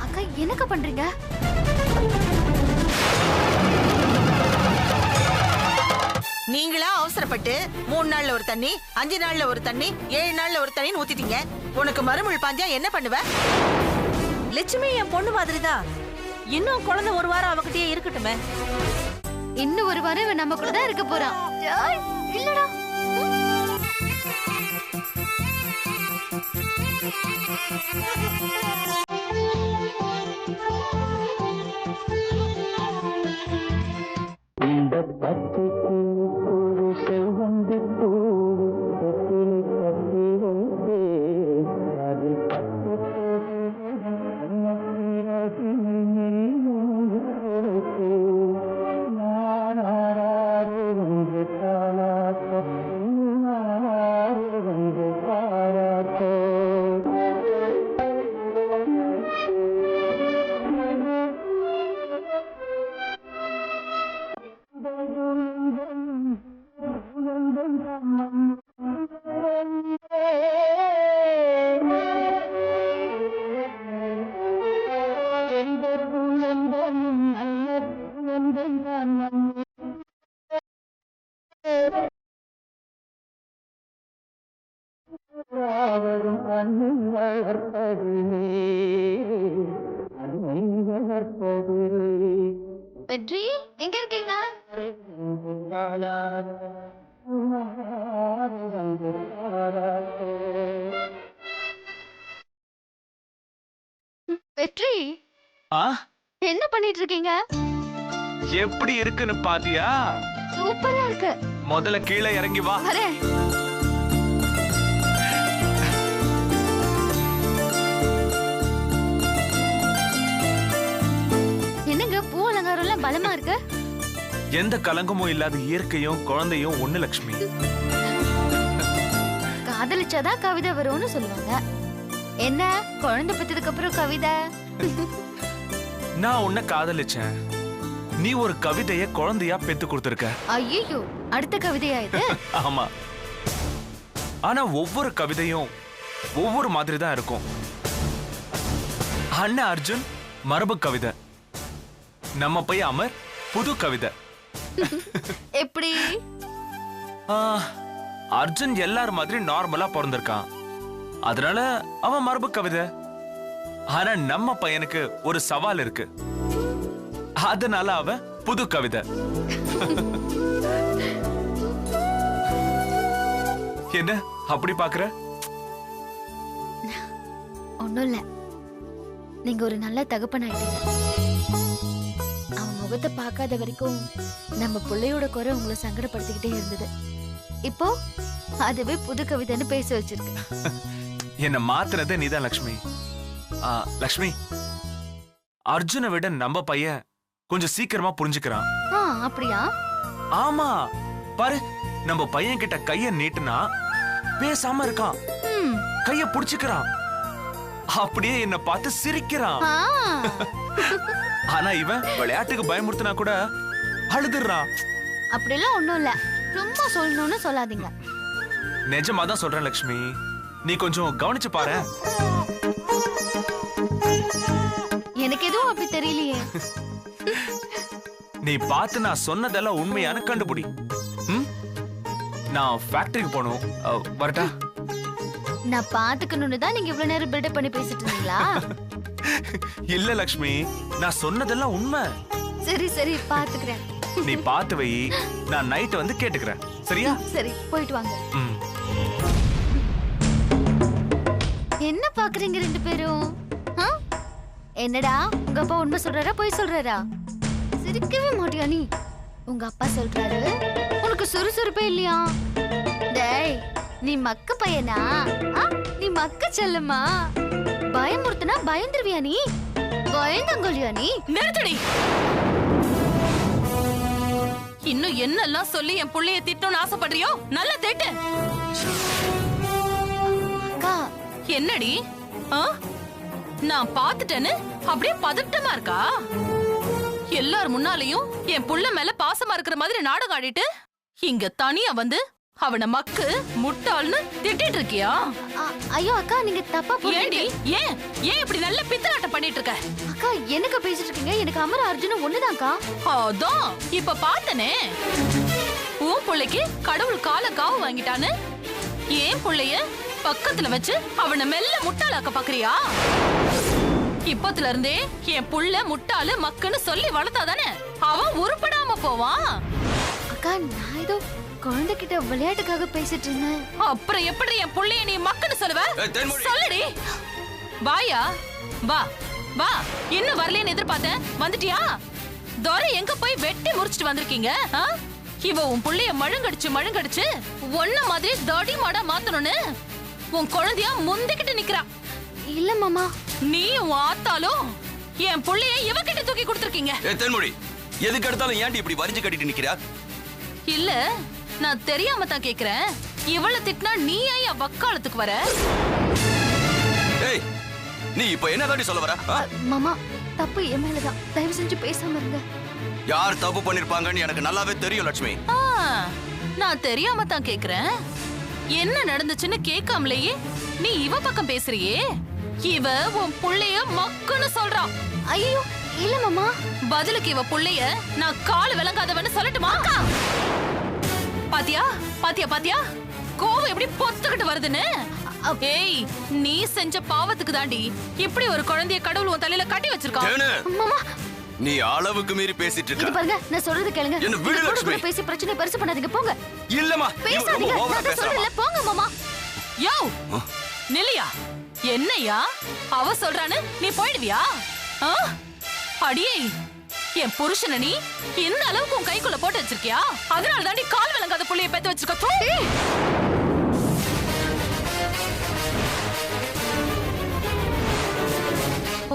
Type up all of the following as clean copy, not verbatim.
அக்கா என்னக்கா பண்றீங்க? நீங்களா அவசரப்பட்டு 3 நாள்ல ஒரு தண்ணி, 5 நாள்ல ஒரு தண்ணி, 7 நாள்ல ஒரு தண்ணி ஊத்திட்டீங்க. உனக்கு மறுமுள் பாஞ்சா என்ன பண்ணுவ? லட்சுமி என் பொண்ணு மாதிரிதான். இன்னும் குழந்தை ஒரு வாரம் அவகிட்டயே இருக்கட்டுமே. இன்னும் ஒரு வாரம் இவன் நம்ம கூட தான் இருக்க போறான். இல்லடா. இந்த பச்சைக்கு ஒரு செவ்வந்தி பூவு தொட்டிலை கட்டி வைத்தேன். அதில் பச்சை வெற்றி எங்க இருக்கீங்க? வெற்றி என்ன பண்ணிட்டு இருக்கீங்க? எப்படி இருக்குன்னு பாத்தியா? சூப்பரா இருக்கு. முதல்ல கீழே இறங்கி வா. வரேன். என்னங்க பூ அலங்காரம் எல்லாம் பலமா இருக்கு? எந்த கலங்கமும் இல்லாத இயற்கையும் குழந்தையும் ஒண்ணு லட்சுமி. காதலிச்சாதான் கவிதை வரும்னு சொல்லுவாங்க. என்ன குழந்தை பெற்றதுக்கு அப்புறம் கவிதை? நான் உன்னை காதலிச்சேன். நீ ஒரு கவிதைய குழந்தையா பெத்து கொடுத்திருக்க. ஐயோ, அடுத்த கவிதையா இது? ஆமா. ஆனா ஒவ்வொரு கவிதையும் ஒவ்வொரு மாதிரி தான் இருக்கும். அண்ணன் அர்ஜுன் மரபு கவிதை, நம்ம பையன் அமர் புது கவிதை. எப்படி? அர்ஜுன் எல்லாரும் மாதிரி நார்மலா பிறந்திருக்கான், அதனால அவன் மரபு கவிதை. ஆனா நம்ம பையனுக்கு ஒரு சவால் இருக்கு, அதனால அவன் புது கவிதை. என்ன அப்படி பாக்குற? ஒண்ணும் இல்ல, நீங்க ஒரு நல்ல தகப்பன் ஆயிட்டீங்க. அவன் முகத்தை பார்க்காத வரைக்கும் நம்ம பிள்ளையோட குறை உங்களை சங்கடப்படுத்திக்கிட்டே இருந்தது. இப்போ அதுவே புது கவிதைன்னு பேச வச்சிருக்கு. என்ன மாத்துறதே நீதான் லக்ஷ்மி. லக்ஷ்மி, அர்ஜுனை விட நம்ம பையன் கொஞ்சம் சீக்கிரமா புரிஞ்சுக்கிறான். அப்படியா? ஆமா, பாரு, நம்ம பையன் கிட்ட கைய நீட்டுனா பேசாம இருக்கான், கைய புடிச்சுக்கிறான், அப்படியே என்ன பார்த்து சிரிக்கிறான். ஆனா இவன் விளையாட்டுக்கு பயமுறுத்தினா கூட அழுதுறான். அப்படிலாம் ஒண்ணும் இல்ல, சும்மா சொல்லணும்னு சொல்லாதீங்க. நிஜமா தான் சொல்றேன் லக்ஷ்மி, நீ கொஞ்சம் கவனிச்சு பாரு. எனக்கு எதுவும் அப்படி தெரியலையே. நீ பார்த்து நான் சொன்னதெல்லாம் உண்மையான கண்டுபிடி. நான் ஃபேக்டரிக்கு போகணும், வரட்டா? நான் பாத்துக்கணும்னு தான் நீங்க இவ்வளவு நேரம் பில்டப் பண்ணி பேசிட்டு இருந்தீங்களா? இல்ல லக்ஷ்மி, நான் சொன்னதெல்லாம் உண்மை. சரி சரி, பாத்துக்கிறேன். நீ பாத்து வை, நான் நைட் வந்து கேட்டுக்கிறேன், சரியா? சரி, போயிட்டு வாங்க. என்ன பாக்குறீங்க ரெண்டு பேரும்? என்னடா, உங்க அப்பா உண்மை சொல்றாரா பொய் சொல்றாரா? சிரிக்கவே மாட்டியா நீ? உங்க அப்பா சொல்றாரு உனக்கு சுறுசுறுப்பே இல்லையா? டேய், நீ மக்க பையனா? நீ மக்க செல்லமா? பயமுறுத்தினா பயந்துருவியா நீ? பயந்தங்கொழியா நீ? நிறுத்தடி. இன்னும் என்னெல்லாம் சொல்லி என் புள்ளைய திட்டணும்னு ஆசைப்படுறியோ நல்லா திட்டு. அக்கா, என்னடி? நான் பாத்துட்டேன்னு அப்படியே பதட்டமா இருக்கா? எல்லார் முன்னாலையும் என் புள்ள மேல பாசமா இருக்கிற மாதிரி நாடகம் ஆடிட்டு இங்க தனியா வந்து அவன மக்கு முட்டாள்னு திட்டிட்டு இருக்கியா? ஐயோ அக்கா நீங்க தப்பா ஏண்டி புரிஞ்சுட்டீங்க. ஏன் இப்படி நல்ல பித்தலாட்டம் பண்ணிட்டு இருக்க? அக்கா என்னக்கா பேசிட்டு இருக்கீங்க? எனக்கு அமர அர்ஜுனும் ஒண்ணுதான்க்கா. அதான் இப்ப பார்த்தனே, உன் புள்ளைக்கு கடவுள் கால காவு வாங்கிட்டான்னு ஏன் புள்ளைய பக்கத்துல வச்சு அவனை மெல்ல முட்டாளாக்க பாக்குறியா? இப்பத்துல இருந்தே என் புள்ள முட்டாளு மக்குன்னு சொல்லி வளர்த்தாதானே அவன் உருப்படாம போவான். அக்கா நான் ஏதோ குழந்தைகிட்ட விளையாட்டுக்காக பேசிட்டு இருந்தேன். அப்புறம் எப்படி என் புள்ளைய நீ மக்குன்னு சொல்லுவ? தென்மொழி. சொல்லுடி. வாயா வா வா. இன்னும் வரலன்னு எதிர்பார்த்தேன், வந்துட்டியா? துரை எங்க போய் வெட்டி முறிச்சிட்டு வந்திருக்கீங்க? இவ உன் புள்ளைய மழுங்கடிச்சு ஒன்ன மாதிரி தடி மாடா மாத்தணும்னு உன் குழந்தையா முந்திக்கிட்டு நிக்கிறா. இல்ல மாமா. நீ உன் ஆத்தாலும் என் புள்ளைய இவகிட்ட தூக்கி கொடுத்திருக்கீங்க. தென்மொழி, எதுக்கு எடுத்தாலும் ஏன்டி இப்படி வரிஞ்சு கட்டிட்டு நிக்கிறா? இல்ல, நான் தெரியாம தான் கேக்குறேன். இவள திட்டினா நீ ஏன் வக்காலத்துக்கு வர? ஏய், நீ இப்ப என்னதாண்டி சொல்ல வர? மாமா தப்பு என் மேலதான். தயவு செஞ்சு பேசாம இருங்க. யார் தப்பு பண்ணிருப்பாங்கன்னு எனக்கு நல்லாவே தெரியும் லட்சுமி. நான் தெரியாம தான் கேக்குறேன். என்ன நடந்துச்சுன்னு கேட்காமலேயே நீ இவ பக்கம் பேசுறியே. இவ உன் புள்ளைய மக்குன்னு சொல்றான். ஐயோ இல்ல மாமா. பதிலுக்கு இவ புள்ளைய நான் கால் விளங்காதவன்னு சொல்லட்டுமா? பாத்தியா பாத்தியா பாத்தியா கோவம் எப்படி பொத்துக்கிட்டு வருதுன்னு? ஏய், நீ செஞ்ச பாவத்துக்கு தாண்டி இப்படி ஒரு குழந்தைய கடவுள் உன் தலையில கட்டி வச்சிருக்கான். மாமா நீ அளவுக்கு மீறி பேசிட்டு இது இருக்க. பாருங்க, நான் சொல்றது கேளுங்க. என்ன விடு கூட லட்சுமி. கூட பேசி பிரச்சனை பெருசு பண்ணாதீங்க. போங்க. இல்லம்மா, இவ பேசாதீங்க. ரொம்ப ஓவரா நான் பேசுறா. சொல்றேன்ல, போங்க மாமா. யோ நில்லையா? என்னையா அவ சொல்றான்னு நீ போயிடுவியா? அடியே, என் புருஷனை நீ இந்த அளவுக்கு உன் கைக்குள்ள போட்டு வச்சிருக்கியா? அதனால தாண்டி கால் விளங்காத புள்ளைய பெத்து வச்சிருக்க.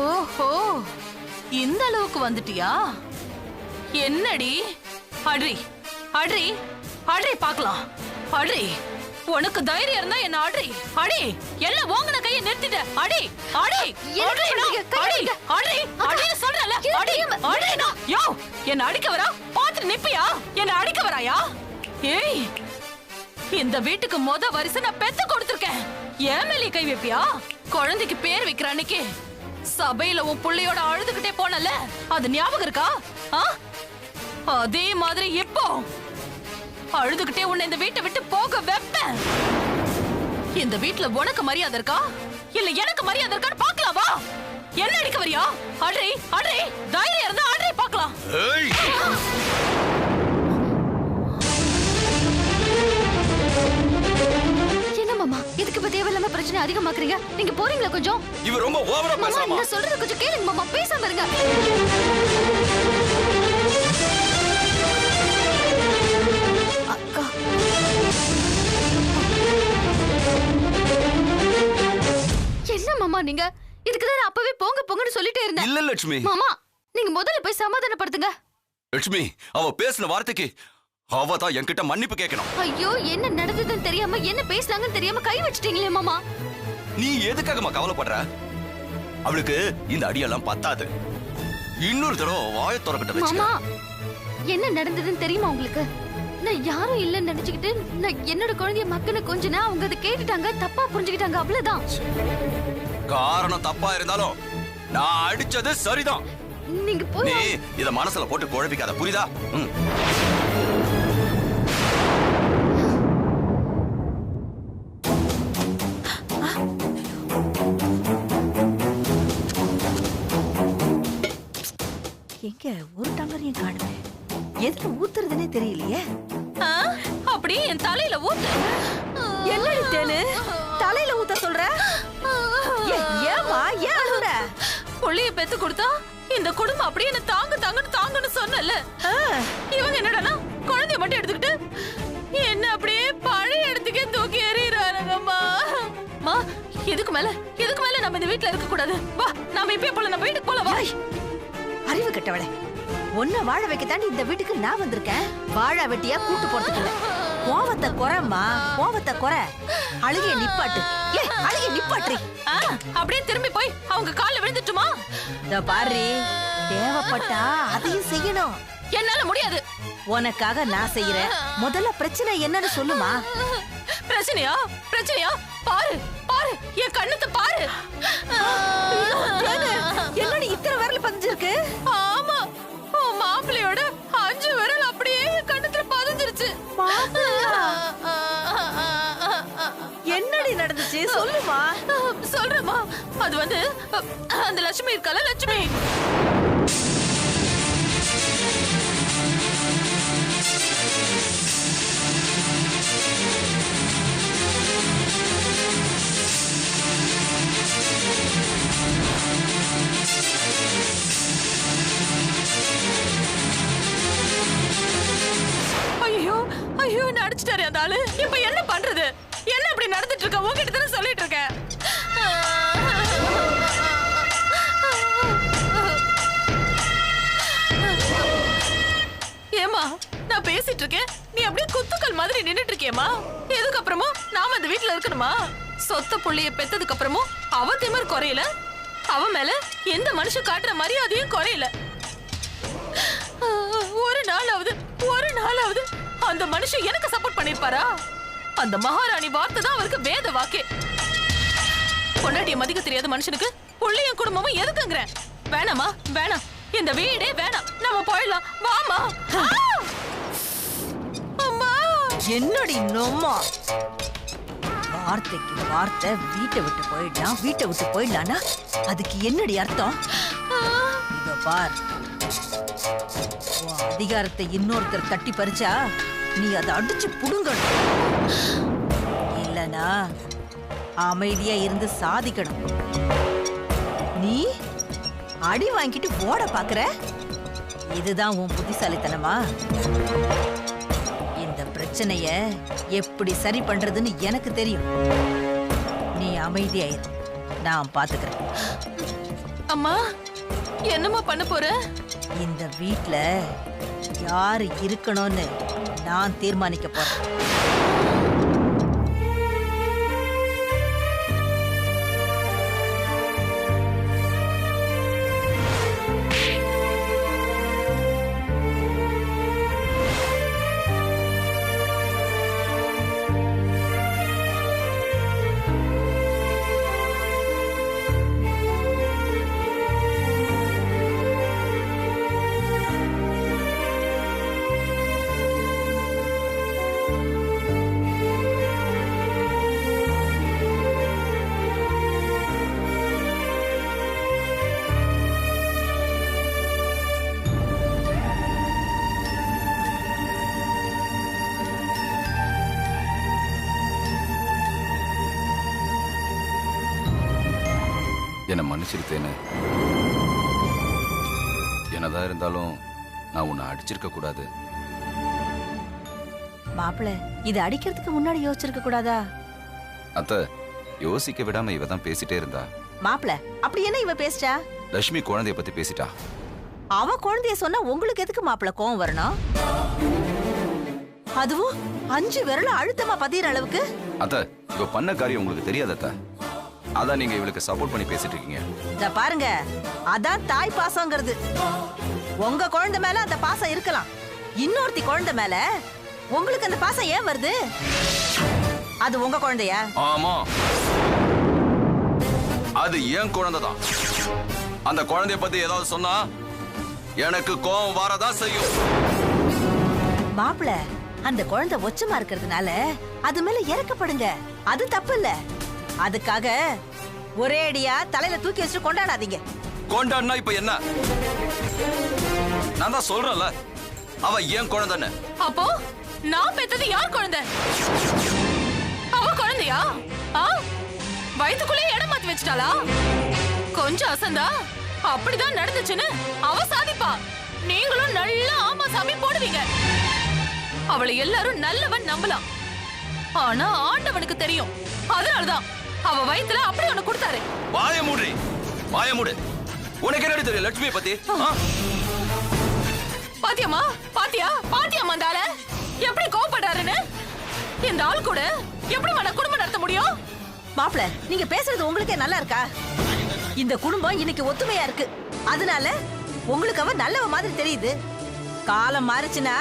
ஓஹோ, இந்த அளவுக்கு வந்துட்டியா? என்னடி? அட்ரி அட்ரி அட்ரி பாக்கலாம். அட்ரி, உனக்கு தைரியம் இருந்தா என்ன அடி அடி. எல்லாம் ஓங்கன கையை நிறுத்திட்ட. அடி அடி அடி சொல்றல. அடி அடி. யோ, என்ன அடிக்க வரா? பாத்து நிப்பியா? என்ன அடிக்க வராயா? ஏய், இந்த வீட்டுக்கு மொத வரிசை நான் பெத்து கொடுத்திருக்கேன். ஏன் மேலே கை வைப்பியா? குழந்தைக்கு பேர் வைக்கிற அன்னைக்கு சபையில உன் புள்ளையோட அழுதுகிட்டே போனல, அது ஞாபகம் இருக்கா? அதே மாதிரி இப்போ அழுதுகிட்டே உன்னை இந்த வீட்டை விட்டு போக வைப்பேன். இந்த வீட்டுல உனக்கு மரியாதை இருக்கா இல்ல எனக்கு மரியாதை இருக்கான்னு பாக்கலாம். வா, என்ன அடிக்க வரியா? அடி அடி. தைரியம் இருந்தா அடி பாக்கலாம். என்ன மாமா, இதுக்கு இப்ப தேவையில்லாம பிரச்சனை அதிகமாக்குறீங்க. நீங்க போறீங்களா கொஞ்சம்? இவ ரொம்ப ஓவரா மாமா, பேசுறாமா. நான் சொல்றது கொஞ்சம் கேளுங்க மாமா. பேசாம இருங்க. அக்கா, என்ன மாமா நீங்க? இதுக்குதான் நான் அப்பவே போங்க போங்கன்னு சொல்லிட்டே இருந்தேன். இல்ல லட்சுமி. மாமா, நீங்க முதல்ல போய் சமாதானப்படுத்துங்க. லட்சுமி, அவ பேசின வார்த்தைக்கு அவ தான் என்கிட்ட மன்னிப்பு கேட்கணும். ஐயோ, என்ன நடந்ததுன்னு தெரியாம என்ன பேசுனாங்கன்னு தெரியாம கை வச்சிட்டீங்களே மாமா. நீ எதுக்காகமா கவலைப்படுற? அவளுக்கு இந்த அடியெல்லாம் பத்தாது. இன்னொரு தடவை வாயை திறக்கிட்ட வச்சு. மாமா, என்ன நடந்ததுன்னு தெரியுமா உங்களுக்கு? நான் யாரும் இல்லன்னு நினைச்சுக்கிட்டு நான் என்னோட குழந்தைய மக்குன்னு கொஞ்சனா அவங்க அதை கேட்டுட்டாங்க, தப்பா புரிஞ்சுக்கிட்டாங்க, அவ்வளவுதான். காரணம் தப்பா இருந்தாலும் நான் அடிச்சது சரிதான். நீங்க போய் நீ இத மனசுல போட்டு குழப்பிக்காத, புரியுதா? எங்க ஒரு டம்ளரையும் காணுமே. எதுல ஊத்துறதுனே தெரியலையே. அப்படியே என் தலையில ஊத்து. என்னடி தேனு தலையில ஊத்த சொல்ற? ஏமா ஏன் அழுற? புள்ளைய பெத்து கொடுத்தா இந்த குடும்பம் அப்படியே என்ன தாங்கன்னு சொன்னல. இவங்க என்னடா குழந்தைய மட்டும் எடுத்துக்கிட்டு என்ன அப்படியே பழைய இடத்துக்கே தூக்கி எறியறாங்கம்மா. மா, எதுக்கு மேல நம்ம இந்த வீட்டுல இருக்க கூடாது. வா, நாம இப்பயே போல நம்ம வீட்டுக்கு போல. வா. அறிவு கெட்டவளே, உன்னை வாழ வைக்க தாண்டி இந்த வீட்டுக்கு நான் வந்திருக்கேன். வாழ வெட்டியா கூட்டு போறதுக்கு இல்ல. கோவத்தை குறைம்மா, கோவத்தை குறை. அழுகிய நிப்பாட்டு. அழுகிய நிப்பாட்டு. அப்படியே திரும்பி போய் அவங்க கால்ல விழுந்துட்டுமா? இந்த பாரு, தேவைப்பட்டா அதையும் செய்யணும். என்னால முடியாது. உனக்காக நான் செய்யறேன். முதல்ல பிரச்சனை என்னன்னு சொல்லுமா. பிரச்சனையா? பிரச்சனையா? பாரு பாரு, என் கண்ணத்தை பாரு. என்னடி இத்தனை விரல் பதிஞ்சிருக்கு? ஆமா, உன் மாப்பிள்ளையோட 5 விரல் அப்படியே என் கண்ணத்துல பதிஞ்சிருச்சு. என்னடி நடந்துச்சு சொல்லுமா. சொல்றேம்மா. அது வந்து அந்த லட்சுமி இருக்கல, லட்சுமி. ஐயோ ஐயோ, நடிச்சிட்டாரு அந்த ஆளு. இப்ப என்ன பண்றது? என்ன இப்படி நடந்துட்டு இருக்க? உங்ககிட்ட தானே சொல்லிட்டு இருக்கேன். ஏமா, நான் பேசிட்டு இருக்கேன், நீ அப்படியே குத்துக்கள் மாதிரி நின்னுட்டு இருக்கியேமா. எதுக்கு அப்புறமா நாம அந்த வீட்டுல இருக்கணுமா? சொத்த புள்ளைய பெத்ததுக்கு அப்புறமும் அவ திமிர் குறையல, அவ மேல எந்த மனுஷன் காட்டுற மரியாதையும் குறையல. ஒரு நாளாவது அந்த மனுஷன் எனக்கு சப்போர்ட் பண்ணிருப்பாரா? அந்த மகாராணி வார்த்தை தான் அவருக்கு வேத வாக்கே. பொண்டாட்டிய மதிக்க தெரியாத மனுஷனுக்கு புள்ளையும் குடும்பமும் எதுக்குங்கிற? வேணாமா? வேணாம், இந்த வீடே வேணாம், நம்ம போயிடலாம், வாமா. அம்மா, என்னடி நோம்மா? வார்த்தைக்கு வார்த்தை வீட்டை விட்டு போயிடலான்னா அதுக்கு என்னடி அர்த்தம்? இதோ பார், அதிகாரத்தை இன்னொருத்தர் தட்டி பறிச்சா நீ அதை அடிச்சு புடுங்கணும். இல்லனா அமைதியா இருந்து சாதிக்கணும். நீ அடி வாங்கிட்டு ஓட பாக்குற? இதுதான் உன் புத்திசாலித்தனமா? இந்த பிரச்சனைய எப்படி சரி பண்றதுன்னு எனக்கு தெரியும். நீ அமைதியாயிரு, நான் பாத்துக்கிறேன். அம்மா, என்னம்மா பண்ண போற? இந்த வீட்ல யாரு இருக்கணும்னு நான் தீர்மானிக்க போறேன். என்னை மன்னிச்சிருத்தேன்னு. என்னதான் இருந்தாலும் நான் உன்னை அடிச்சிருக்க கூடாது. மாப்பிள்ள, இது அடிக்கிறதுக்கு முன்னாடி யோசிச்சிருக்க கூடாதா? அத்தை, யோசிக்க விடாம இவ தான் பேசிட்டே இருந்தா. மாப்பிள்ள, அப்படி என்ன இவ பேசிட்டா? லட்சுமி குழந்தைய பத்தி பேசிட்டா. அவ குழந்தைய சொன்னா உங்களுக்கு எதுக்கு மாப்பிள்ள கோவம் வரணும்? அதுவும் 5 விரல அழுத்தமா பதிகிற அளவுக்கு. அத்தை, இவ பண்ண காரியம் உங்களுக்கு தெரியாது அத்தை. அதான் நீங்க இவளுக்கு சப்போர்ட் பண்ணி பேசிட்டு இருக்கீங்க. இத பாருங்க, அதான் தாய் பாசங்கிறது. உங்க குழந்தை மேல அந்த பாசம் இருக்கலாம், இன்னொருத்தி குழந்தை மேல உங்களுக்கு அந்த பாசம் ஏன் வருது? அது உங்க குழந்தையா? ஆமா, அது ஏன் குழந்தை தான். அந்த குழந்தைய பத்தி ஏதாவது சொன்னா எனக்கு கோவம் வரதான் செய்யும். மாப்பிள்ள, அந்த குழந்தை ஒச்சமா இருக்கிறதுனால அது மேல இறக்கப்படுங்க, அது தப்பு இல்ல. அதுக்காக ஒரே அடியா தலையில தூக்கி வச்சு கொண்டாடாதீங்க. கொண்டாடினா இப்ப என்ன? நான் தான் சொல்றேன்ல, அவ ஏன் குழந்தைன்னு. அப்போ நான் பெத்தது யார் குழந்தை? அவ குழந்தையா? வயித்துக்குள்ளே இடம் மாத்தி வச்சிட்டாளா? கொஞ்சம் அசந்தா அப்படிதான் நடந்துச்சுன்னு அவ சாதிப்பா. நீங்களும் நல்லா ஆமா சாமி போடுவீங்க. அவளை எல்லாரும் நல்லவன் நம்பலாம், ஆனா ஆண்டவனுக்கு தெரியும். அதனாலதான் அவ வயித்துல அப்படி ஒண்ணு கொடுத்தாரு. வாய மூடு, வாய மூடு. உனக்கு என்னடி தெரியும் லட்சுமியை பத்தி? பாத்தியம்மா, பாத்தியாமா அந்த ஆள எப்படி கோவப்படுறாருன்னு? இந்த ஆள் கூட எப்படி குடும்பம் நடத்த முடியும்? மாப்பிள்ள, நீங்க பேசுறது உங்களுக்கே நல்லா இருக்கா? இந்த குடும்பம் இன்னைக்கு ஒத்துமையா இருக்கு, அதனால உங்களுக்கு அவ நல்லவ மாதிரி தெரியுது. காலம் மாறுச்சுன்னா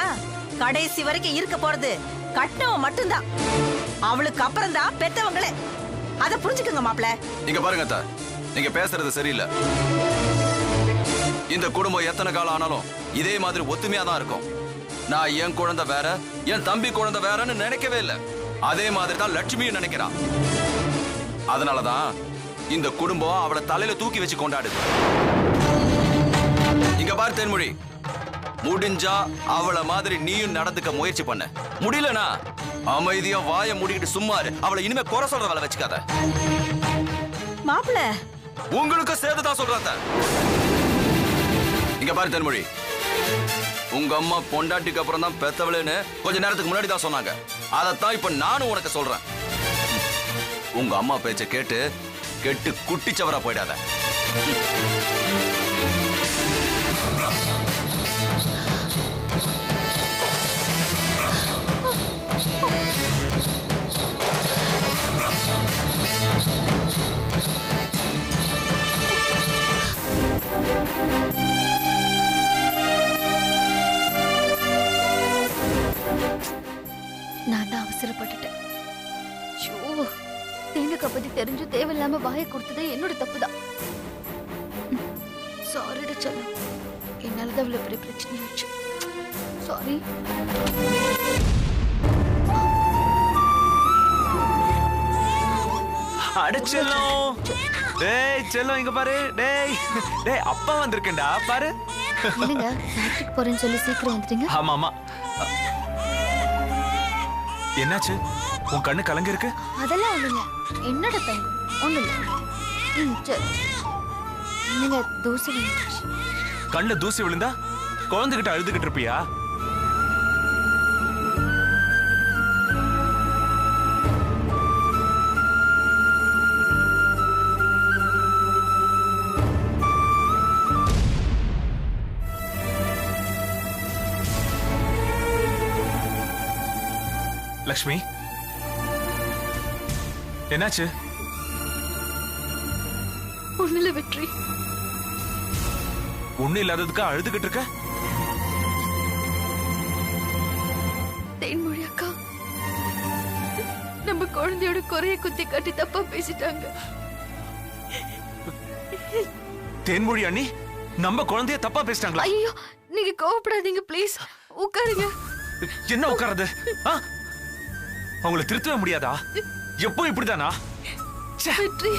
கடைசி வரைக்கும் இருக்க போறது கட்டினவன் மட்டும்தான். அவளுக்கு அப்புறம் தான் பெத்தவங்களே. அத புரிஞ்சுக்கங்க மாப்பிள்ள. இங்க பாருங்க அத்தா, நீங்க பேசுறது சரியில்லை. இந்த குடும்பம் எத்தனை காலம் ஆனாலும் இதே மாதிரி ஒத்துமையா தான் இருக்கும். நான் என் குழந்தை வேற, என் தம்பி குழந்தை வேறன்னு நினைக்கவே இல்லை. அதே மாதிரி தான் லட்சுமியும் நினைக்கிறான். அதனாலதான் இந்த குடும்பம் அவளை தலையில தூக்கி வச்சு கொண்டாடுது. இங்க பாரு தேன்மொழி, முடிஞ்சா அவளை மாதிரி நீயும் நடந்துக்க முயற்சி பண்ண. முடியலனா அமைதியா வாயை மூடிக்கிட்டு சும்மா இரு. அவளை இனிமே குறை சொல்ற வேலை வச்சுக்காத. மாப்பிள்ள உங்களுக்கு சேர்த்துதான் சொல்றாங்க. இங்க பாரு தேன்மொழி, உங்க அம்மா பொண்டாட்டிக்கு அப்புறம் தான் பெத்தவளேன்னு கொஞ்ச நேரத்துக்கு முன்னாடி தான் சொன்னாங்க. அதத்தான் இப்ப நானும் உனக்கு சொல்றேன். உங்க அம்மா பேச்ச கேட்டு கெட்டு குட்டிச்சவரா போயிடாத. நான் தான் அவசரப்பட்டுட்டேன். தேங்காய் பத்தி தெரிஞ்சு தேவையில்லாம வாயை கொடுத்ததே என்னோட தப்புதான். சாரிடா சொல்லும், என்னாலதான் இவ்வளவு பெரிய பிரச்சனை ஆச்சு. சாரி. அடிச்செல்லும். டேய் செல்லம், இங்க பாரு. டேய் டேய், அப்பா வந்திருக்கேன்டா பாரு. என்னங்க ஃபேக்டரிக்கு போறேன்னு சொல்லி சீக்கிரம் வந்துட்டீங்க? ஆமா ஆமா. என்னாச்சு, உன் கண்ணு கலங்கி இருக்கு? அதெல்லாம் ஒண்ணு இல்ல. என்னோட தங்கம் ஒண்ணு இல்ல. சரி. என்னங்க தூசி விழுந்துச்சு. கண்ணுல தூசி விழுந்தா குழந்தைகிட்ட அழுதுகிட்டு இருப்பியா? லக்ஷ்மி, என்னாச்சு? ஒண்ணுல வெற்றி. ஒண்ணு இல்லாததுக்கா அழுதுகிட்டு இருக்க? தேன்மொழி அக்கா நம்ம குழந்தையோட குறைய குத்தி காட்டி தப்பா பேசிட்டாங்க. தேன்மொழி அண்ணி நம்ம குழந்தைய தப்பா பேசிட்டாங்களா? ஐயோ, நீங்க கோவப்படாதீங்க ப்ளீஸ். உட்காருங்க. என்ன உட்கார்றது? அவங்கள திருத்தவே முடியாதா? எப்போ இப்படிதானா? வெற்றி,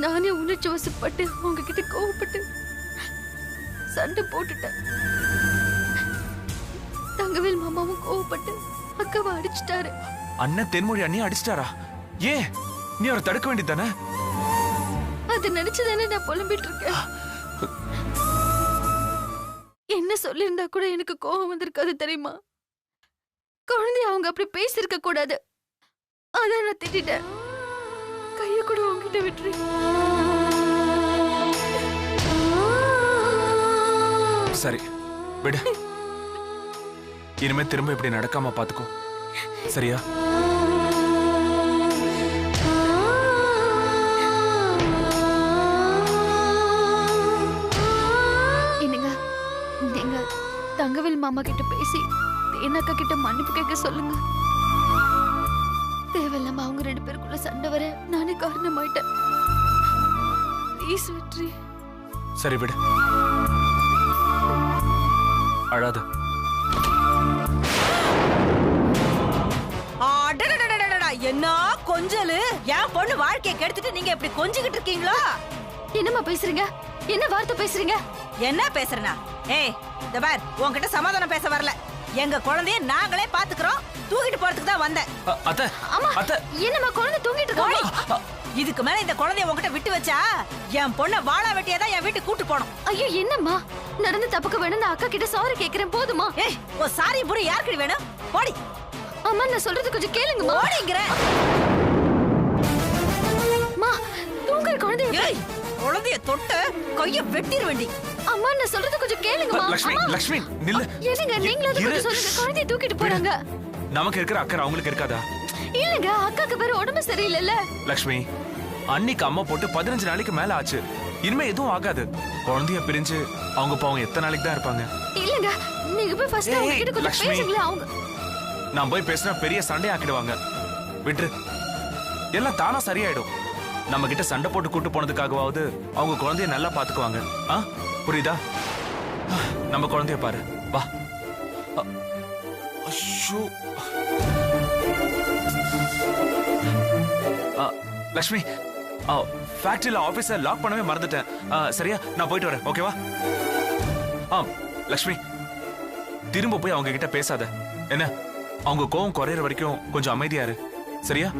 நானே உணர்ச்சி வசப்பட்டு உங்ககிட்ட கோவப்பட்டு சண்டை போட்டுட்டேன். தங்கவேல் மாமாவும் கோவப்பட்டு அக்காவை அடிச்சிட்டாரு. அண்ணன் தென்மொழி அண்ணி அடிச்சிட்டாரா? ஏன் நீ அவரை தடுக்க வேண்டியதானே? அது நினைச்சுதானே நான் புலம்பிட்டு இருக்கேன். என்ன சொல்லிருந்தா கூட எனக்கு கோவம் வந்திருக்காது தெரியுமா? குழந்தைய அவங்க அப்படி பேசிருக்க கூடாது. அதான் நான் திட்டிட்டேன். கைய கூட உங்ககிட்ட விட்டுரு. சரி விடு. இனிமே திரும்ப இப்படி நடக்காம பாத்துக்கோ, சரியா? என்னங்க, நீங்க தங்கவேல் மாமா கிட்ட பேசி தேனக்கா கிட்ட மன்னிப்பு கேட்க சொல்லுங்க. தேவையில்லாம அவங்க ரெண்டு பேருக்குள்ள சண்டை வர நானே காரணமாயிட்டேன். ப்ளீஸ் வெற்றி. சரி விடு, அழாத. என்ன கொஞ்சலு, என் பொண்ணு வாழ்க்கையை கெடுத்துட்டு நீங்க இப்படி கொஞ்சிக்கிட்டு இருக்கீங்களா? என்னம்மா பேசுறீங்க? என்ன வார்த்தை பேசுறீங்க? என்ன பேசுறனா? ஏய் இந்த பார், உன்கிட்ட சமாதானம் பேச வரல. எங்க குழந்தைய நாங்களே பாத்துக்கிறோம். தூக்கிட்டு போறதுக்கு தான் வந்தேன். அத்தை, அம்மா, அத்தை, என்னம்மா குழந்தை தூங்கிட்டு இருக்கா? இதுக்கு மேல இந்த குழந்தைய உன்கிட்ட விட்டு வச்சா என் பொண்ண வாழா வெட்டியா தான் என் வீட்டுக்கு கூட்டு போனோம். ஐயோ, என்னம்மா நடந்து தப்புக்கு வேணும். நான் அக்கா கிட்ட சாரி கேக்குறேன், போதுமா? ஏய், ஓ சாரி புரி யாருக்கு வேணும்? போடி. அம்மா, நான் சொல்றது கொஞ்சம் கேளுங்கம்மா. ஓடிங்கறேன். அம்மா, தூங்குற குழந்தைய. ஏய், குழந்தைய தொட்டு கைய வெட்டிர வேண்டி. அம்மா, நான் சொல்றது கொஞ்சம் கேளுங்கம்மா. லக்ஷ்மி, லக்ஷ்மி நில்லு. என்னங்க நீங்களும் கொஞ்சம் சொல்லுங்க. குழந்தைய தூக்கிட்டு போறாங்க. நமக்கு இருக்கிற அக்கறை அவங்களுக்கு இருக்காதா? இல்லங்க, அக்காக்கு வேற உடம்பு சரியில்லைல்ல. லக்ஷ்மி, அன்னைக்கு அம்மா போட்டு 15 நாளைக்கு மேல ஆச்சு. இனிமே எதுவும் ஆகாது. குழந்தைய பிரிஞ்சு அவங்க பாவம் எத்தனை நாளைக்கு தான் இருப்பாங்க? இல்லங்க, நீங்க போய் ஃபர்ஸ்ட் அவங்க கிட்ட கொஞ்சம் லக்ஷ்மி. பேசுங்களேன். அவங்க நான் போய் பேசினா பெரிய சண்டை ஆக்கிடுவாங்க. விட்டுரு, எல்லாம் தானா சரியாயிடும். நம்ம கிட்ட சண்டை போட்டு கூட்டு போனதுக்காகவாவது அவங்க குழந்தைய நல்லா பாத்துக்குவாங்க. புரியுதா? நம்ம குழந்தைய பாரு, வா. ஐயோ, லக்ஷ்மி, ஃபேக்டரியில ஆபீஸ லாக் பண்ணவே மறந்துட்டேன். சரியா, நான் போயிட்டு வரேன். ஓகேவா? லக்ஷ்மி, திரும்ப போய் அவங்க கிட்ட பேசாத. என்ன, அவங்க கோவம் குறையிற வரைக்கும் கொஞ்சம் அமைதியா இரு. சரியா?